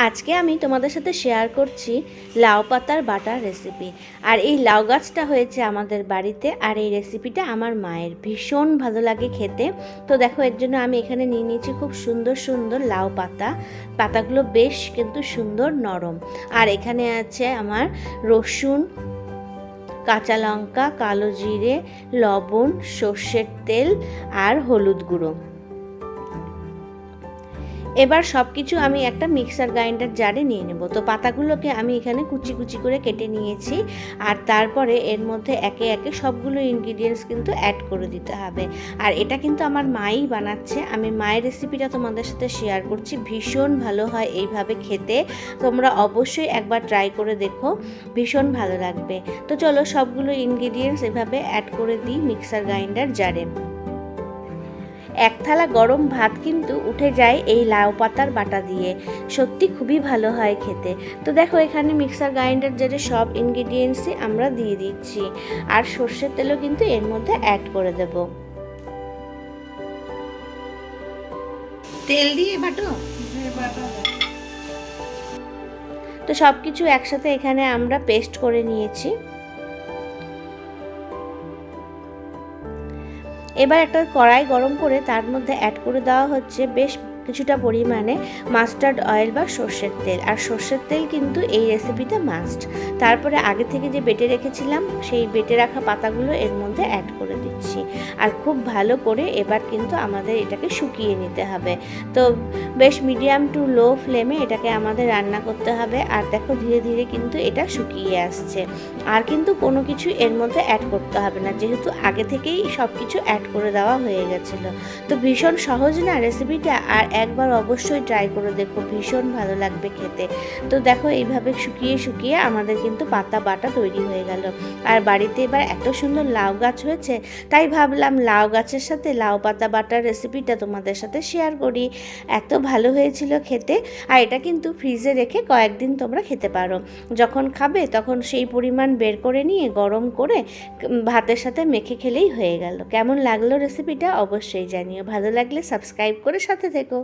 আজকে আমি তোমাদের সাথে শেয়ার করছি লাউ পাতার বাটার রেসিপি। আর এই লাউ গাছটা হয়েছে আমাদের বাড়িতে, আর এই রেসিপিটা আমার মায়ের ভীষণ ভালো লাগে খেতে। তো দেখো, এর জন্য আমি এখানে নিয়ে নিয়েছি খুব সুন্দর সুন্দর লাউ পাতা। পাতাগুলো বেশ কিন্তু সুন্দর নরম। আর এখানে আছে আমার রসুন, কাঁচা লঙ্কা, কালো জিরে, লবণ, সর্ষের তেল আর হলুদ গুঁড়ো। এবার সব কিছু আমি একটা মিক্সার গ্রাইন্ডার জারে নিয়ে নেব। তো পাতাগুলোকে আমি এখানে কুচি কুচি করে কেটে নিয়েছি, আর তারপরে এর মধ্যে একে একে সবগুলো ইনগ্রিডিয়েন্টস কিন্তু অ্যাড করে দিতে হবে। আর এটা কিন্তু আমার মাই বানাচ্ছে, আমি মায়ের রেসিপিটা তোমাদের সাথে শেয়ার করছি। ভীষণ ভালো হয় এইভাবে খেতে, তোমরা অবশ্যই একবার ট্রাই করে দেখো, ভীষণ ভালো লাগবে। তো চলো সবগুলো ইনগ্রিডিয়েন্টস এভাবে অ্যাড করে দিই মিক্সার গ্রাইন্ডার জারে। এক থালা গরম ভাত কিন্তু উঠে যায় এই লাউ পাতার বাটা দিয়ে, সত্যি খুবই ভালো হয় খেতে। তো দেখো, এখানে মিক্সার গ্রাইন্ডার জারে সব ইনগ্রিডিয়েন্টসই আমরা দিয়ে দিচ্ছি, আর সর্ষের তেলও কিন্তু এর মধ্যে অ্যাড করে দেব। তেল দিয়ে বাটো। তো সব কিছু একসাথে এখানে আমরা পেস্ট করে নিয়েছি। এবার একটা কড়াই গরম করে তার মধ্যে অ্যাড করে দেওয়া হচ্ছে বেশ কিছুটা পরিমাণে মাস্টার্ড অয়েল বা সর্ষের তেল। আর সর্ষের তেল কিন্তু এই রেসিপিতে মাস্ট। তারপরে আগে থেকে যে বেটে রেখেছিলাম সেই বেটে রাখা পাতাগুলো এর মধ্যে অ্যাড করে দিচ্ছি। আর খুব ভালো করে এবার কিন্তু আমাদের এটাকে শুকিয়ে নিতে হবে। তো বেশ মিডিয়াম টু লো ফ্লেমে এটাকে আমাদের রান্না করতে হবে। আর দেখো, ধীরে ধীরে কিন্তু এটা শুকিয়ে আসছে। আর কিন্তু কোনো কিছু এর মধ্যে অ্যাড করতে হবে না, যেহেতু আগে থেকেই সব কিছু অ্যাড করে দেওয়া হয়ে গেছিলো। তো ভীষণ সহজ না রেসিপিটা, আর একবার অবশ্যই ট্রাই করে দেখো, ভীষণ ভালো লাগবে খেতে। তো দেখো, এইভাবে শুকিয়ে শুকিয়ে আমাদের কিন্তু পাতা বাটা তৈরি হয়ে গেল। আর বাড়িতে এবার এত সুন্দর লাউ গাছ হয়েছে, তাই ভাবলাম লাউ গাছের সাথে লাউ পাতা বাটার রেসিপিটা তোমাদের সাথে শেয়ার করি। এত ভালো হয়েছিল খেতে। আর এটা কিন্তু ফ্রিজে রেখে কয়েকদিন তোমরা খেতে পারো। যখন খাবে তখন সেই পরিমাণ বের করে নিয়ে গরম করে ভাতের সাথে মেখে খেলেই হয়ে গেল। কেমন লাগলো রেসিপিটা অবশ্যই জানিও। ভালো লাগলে সাবস্ক্রাইব করে সাথে থেকো।